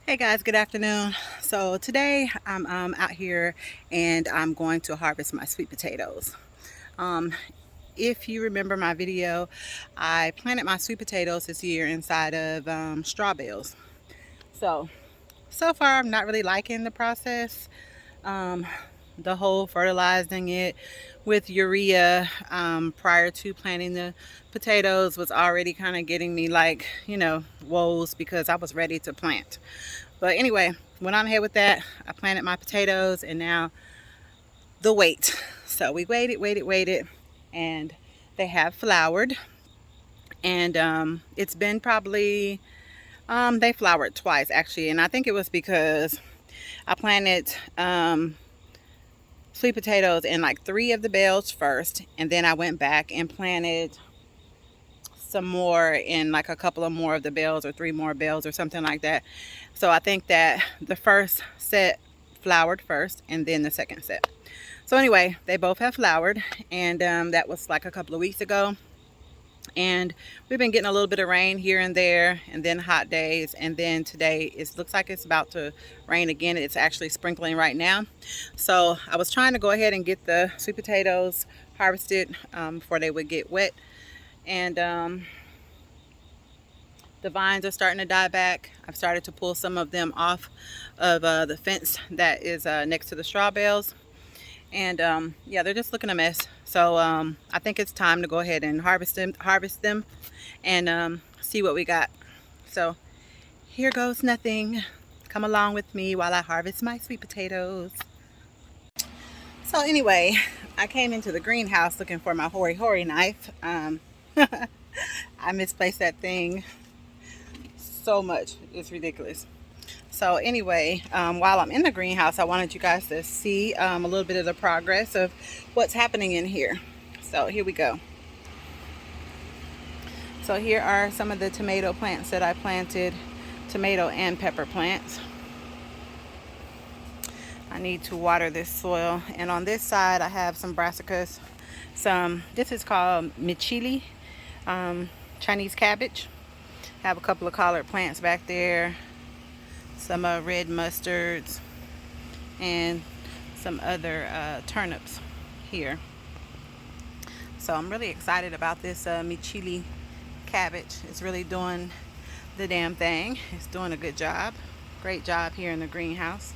Hey guys, good afternoon. So today I'm out here and I'm going to harvest my sweet potatoes. Um, if you remember my video, I planted my sweet potatoes this year inside of straw bales. So far I'm not really liking the process. Um, the whole fertilizing it with urea prior to planting the potatoes was already kind of getting me like, woes because I was ready to plant. But anyway, went on ahead with that. I planted my potatoes and now the wait. So we waited, and they have flowered. And it's been probably, they flowered twice actually. And I think it was because I planted sweet potatoes in like 3 of the bales first. And then I went back and planted some more in like a couple of more of the bales, or 3 more bales or something like that. So I think that the first set flowered first and then the second set. So anyway, they both have flowered, and that was like a couple of weeks ago. And we've been getting a little bit of rain here and there, and then hot days, and then today it looks like it's about to rain again. It's actually sprinkling right now. So I was trying to go ahead and get the sweet potatoes harvested before they would get wet. And the vines are starting to die back. I've started to pull some of them off of the fence that is next to the straw bales. And yeah, they're just looking a mess. So I think it's time to go ahead and harvest them and see what we got. So here goes nothing. Come along with me while I harvest my sweet potatoes. So anyway, I came into the greenhouse looking for my hori knife. I misplaced that thing so much. It's ridiculous. So anyway, while I'm in the greenhouse, I wanted you guys to see a little bit of the progress of what's happening in here. So here we go. So here are some of the tomato plants that I planted, tomato and pepper plants. I need to water this soil. And on this side, I have some brassicas. This is called michili, Chinese cabbage. I have a couple of collard plants back there, some red mustards, and some other turnips here. So I'm really excited about this michili cabbage. It's really doing the damn thing. It's doing a good job. Great job here in the greenhouse.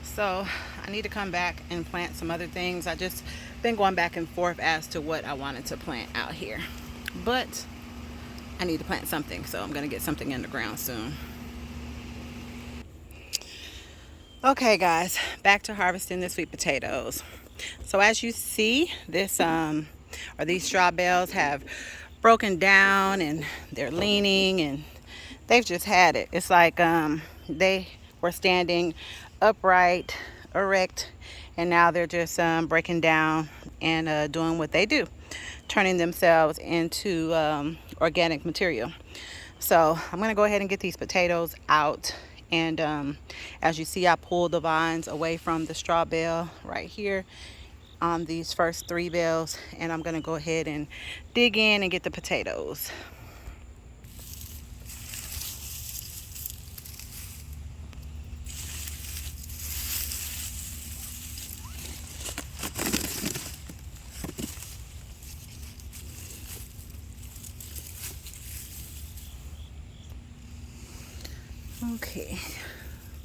So I need to come back and plant some other things. I just been going back and forth as to what I wanted to plant out here. But I need to plant something, so I'm going to get something in the ground soon. Okay guys, back to harvesting the sweet potatoes. So as you see, these straw bales have broken down and they're leaning, and they've just had it. It's like they were standing upright, erect, and now they're just breaking down and doing what they do, turning themselves into organic material. So I'm going to go ahead and get these potatoes out. And as you see, I pulled the vines away from the straw bale right here on these first 3 bales, and I'm going to go ahead and dig in and get the potatoes. Okay,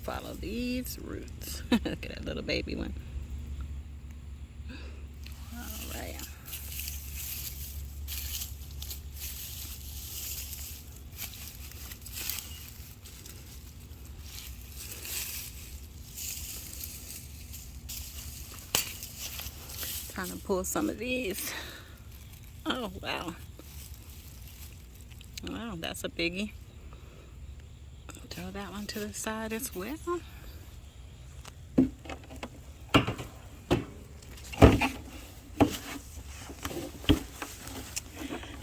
follow these roots. Look at that little baby one. All right. Trying to pull some of these. Oh, wow. Wow, that's a biggie. Throw that one to the side as well.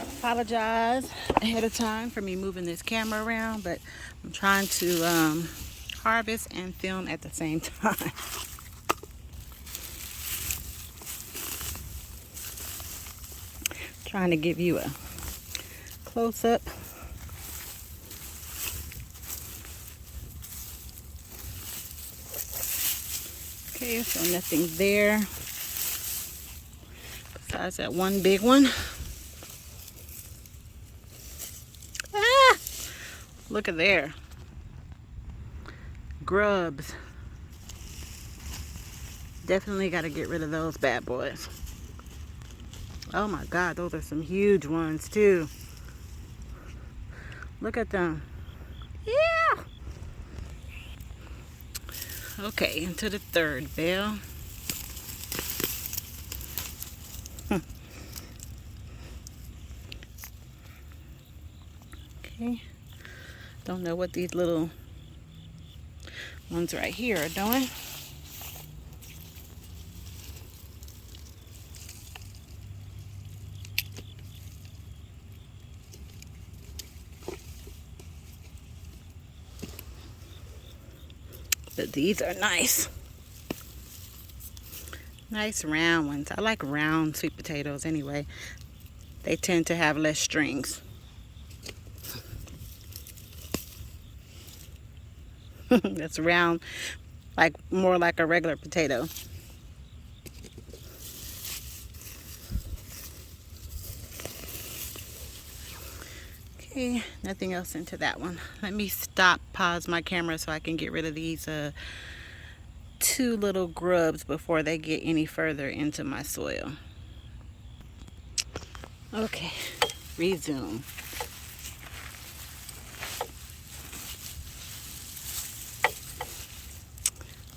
Apologize ahead of time for me moving this camera around, but I'm trying to harvest and film at the same time. Trying to give you a close-up. Okay, so nothing there besides that one big one. Ah! Look at there. Grubs. Definitely got to get rid of those bad boys. Oh my God, those are some huge ones too. Look at them. Yeah. Okay, into the third bale. Okay. Don't know what these little ones right here are doing. But these are nice. Nice round ones. I like round sweet potatoes anyway. They tend to have less strings. That's round, like more like a regular potato. Okay, nothing else into that one. Let me pause my camera so I can get rid of these two little grubs before they get any further into my soil. Okay, resume.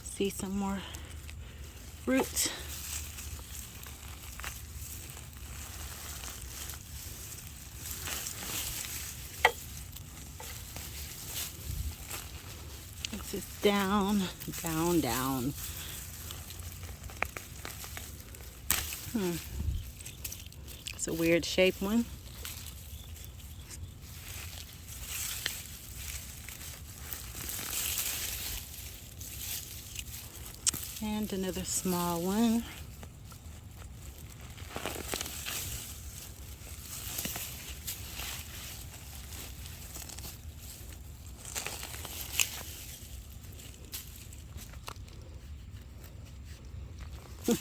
See some more roots. This is down, down, down. It's a weird shaped one. And another small one.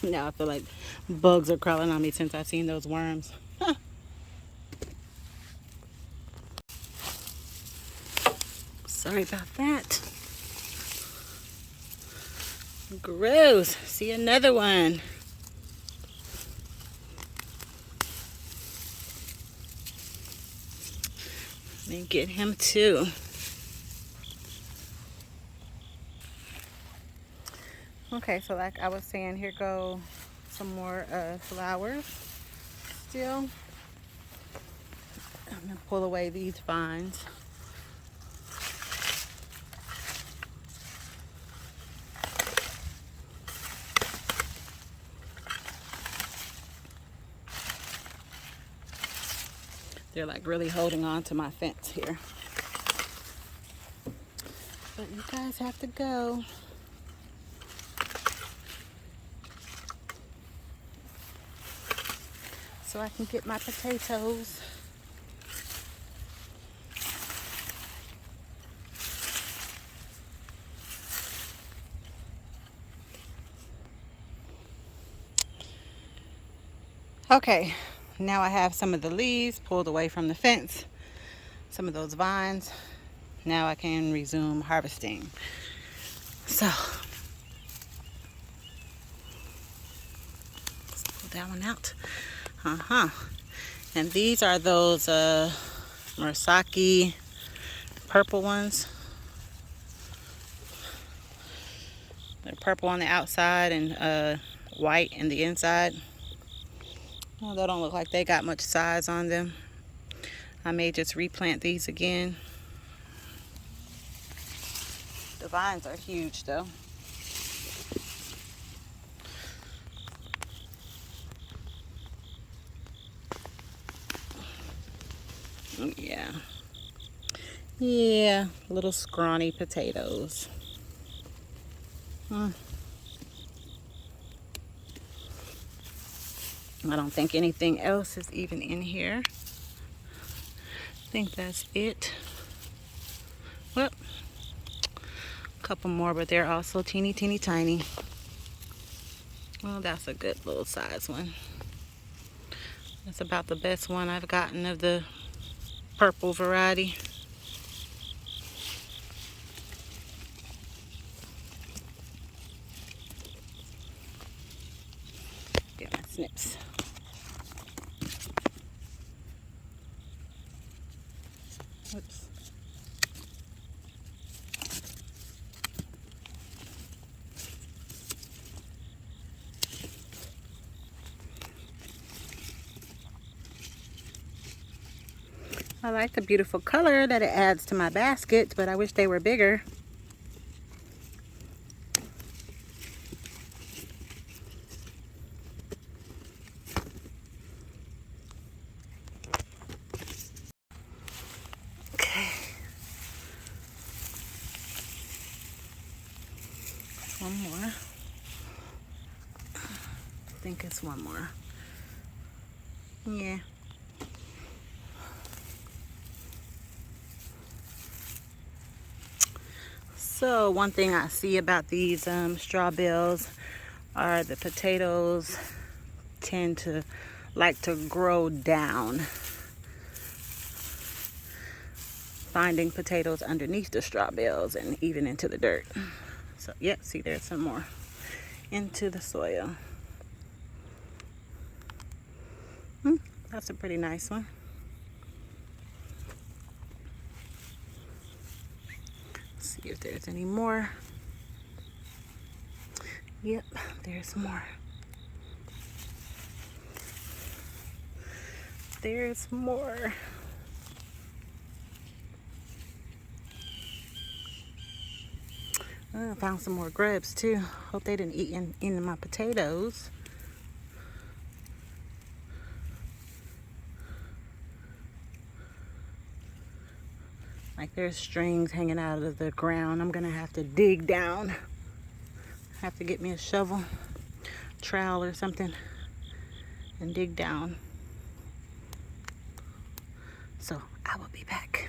Now I feel like bugs are crawling on me since I've seen those worms. Huh. Sorry about that. Gross. See another one. Let me get him too. Okay, so like I was saying, here go some more flowers still. I'm gonna pull away these vines. They're like really holding on to my fence here. But you guys have to go. So I can get my potatoes. Okay, now I have some of the leaves pulled away from the fence, some of those vines. Now I can resume harvesting. So, let's pull that one out. And these are those Murasaki purple ones. They're purple on the outside and white in the inside. Well, they don't look like they got much size on them. I may just replant these again. The vines are huge though. Yeah, little scrawny potatoes. I don't think anything else is even in here. I think that's it. Well, a couple more, but they're also teeny tiny. Well, that's a good little size one. That's about the best one I've gotten of the purple variety. Get my snips. Oops. I like the beautiful color that it adds to my basket, but I wish they were bigger. Okay. One more. I think it's one more. Yeah. So one thing I see about these straw bales are the potatoes tend to like to grow down. Finding potatoes underneath the straw bales and even into the dirt. So yeah, see there's some more into the soil. That's a pretty nice one. See if there's any more. Yep, there's more. There's more. I found some more grubs too. Hope they didn't eat into my potatoes. Like there's strings hanging out of the ground. I'm gonna have to dig down. Have to get me a shovel, trowel or something, and dig down. So I will be back.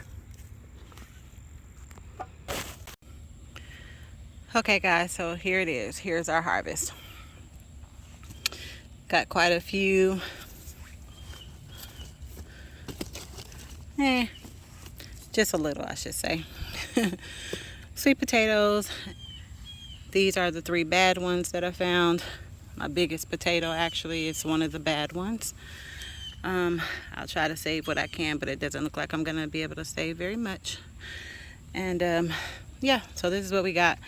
Okay guys, so here it is. Here's our harvest. Got quite a few. Just a little, I should say. Sweet potatoes. These are the 3 bad ones that I found. My biggest potato actually is one of the bad ones. I'll try to save what I can, but it doesn't look like I'm gonna be able to save very much. And yeah, so this is what we got.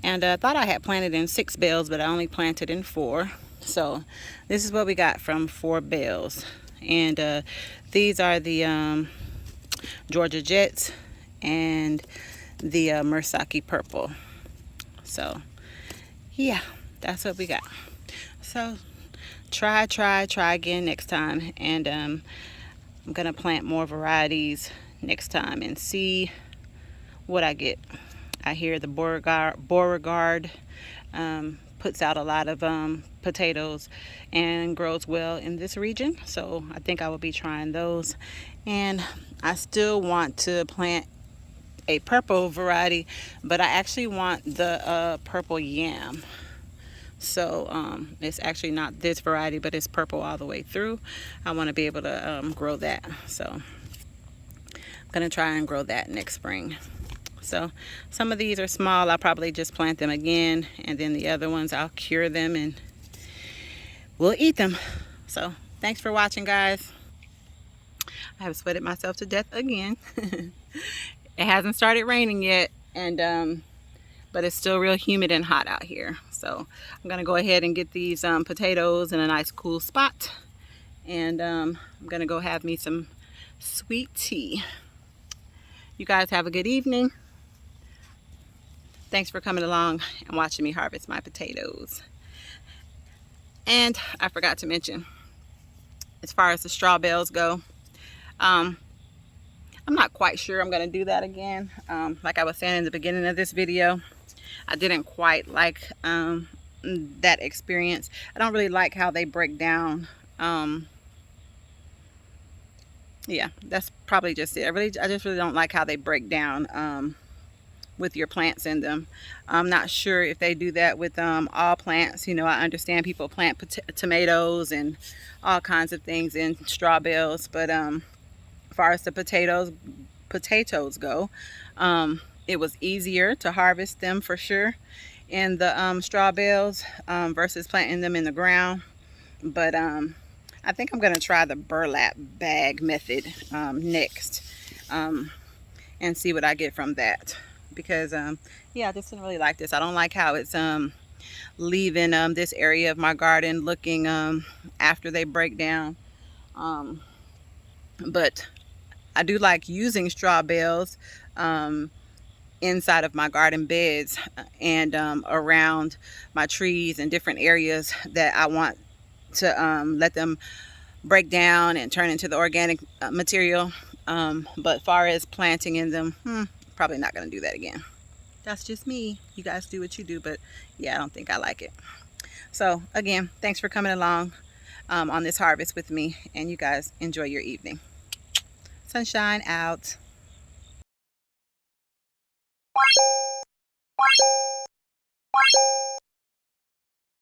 And I thought I had planted in 6 bales, but I only planted in 4. So this is what we got from 4 bales. And these are the Georgia Jets and the Mursaki Purple. So yeah, that's what we got. So try again next time. And I'm gonna plant more varieties next time and see what I get. I hear the Beauregard puts out a lot of potatoes and grows well in this region, so I think I will be trying those. And I still want to plant a purple variety, but I actually want the purple yam. So it's actually not this variety, but it's purple all the way through. I want to be able to grow that, so I'm gonna try and grow that next spring. So some of these are small. I'll probably just plant them again, and then the other ones I'll cure them and we'll eat them. So thanks for watching, guys. I have sweated myself to death again. It hasn't started raining yet, and but it's still real humid and hot out here. So I'm gonna go ahead and get these potatoes in a nice cool spot, and I'm gonna go have me some sweet tea. You guys have a good evening. Thanks for coming along and watching me harvest my potatoes. And I forgot to mention, as far as the straw bales go, I'm not quite sure I'm going to do that again. Like I was saying in the beginning of this video, I didn't quite like that experience. I don't really like how they break down. Yeah, that's probably just it. I just really don't like how they break down with your plants in them. I'm not sure if they do that with all plants. You know, I understand people plant tomatoes and all kinds of things in straw bales, but as far as the potatoes go, it was easier to harvest them for sure in the straw bales versus planting them in the ground. But I think I'm going to try the burlap bag method next, and see what I get from that. Because yeah, I just didn't really like this. I don't like how it's leaving this area of my garden looking after they break down. But I do like using straw bales inside of my garden beds and around my trees and different areas that I want to let them break down and turn into the organic material. But far as planting in them, probably not going to do that again. That's just me. You guys do what you do, but yeah, I don't think I like it. So again, thanks for coming along on this harvest with me, and you guys enjoy your evening. Sunshine out.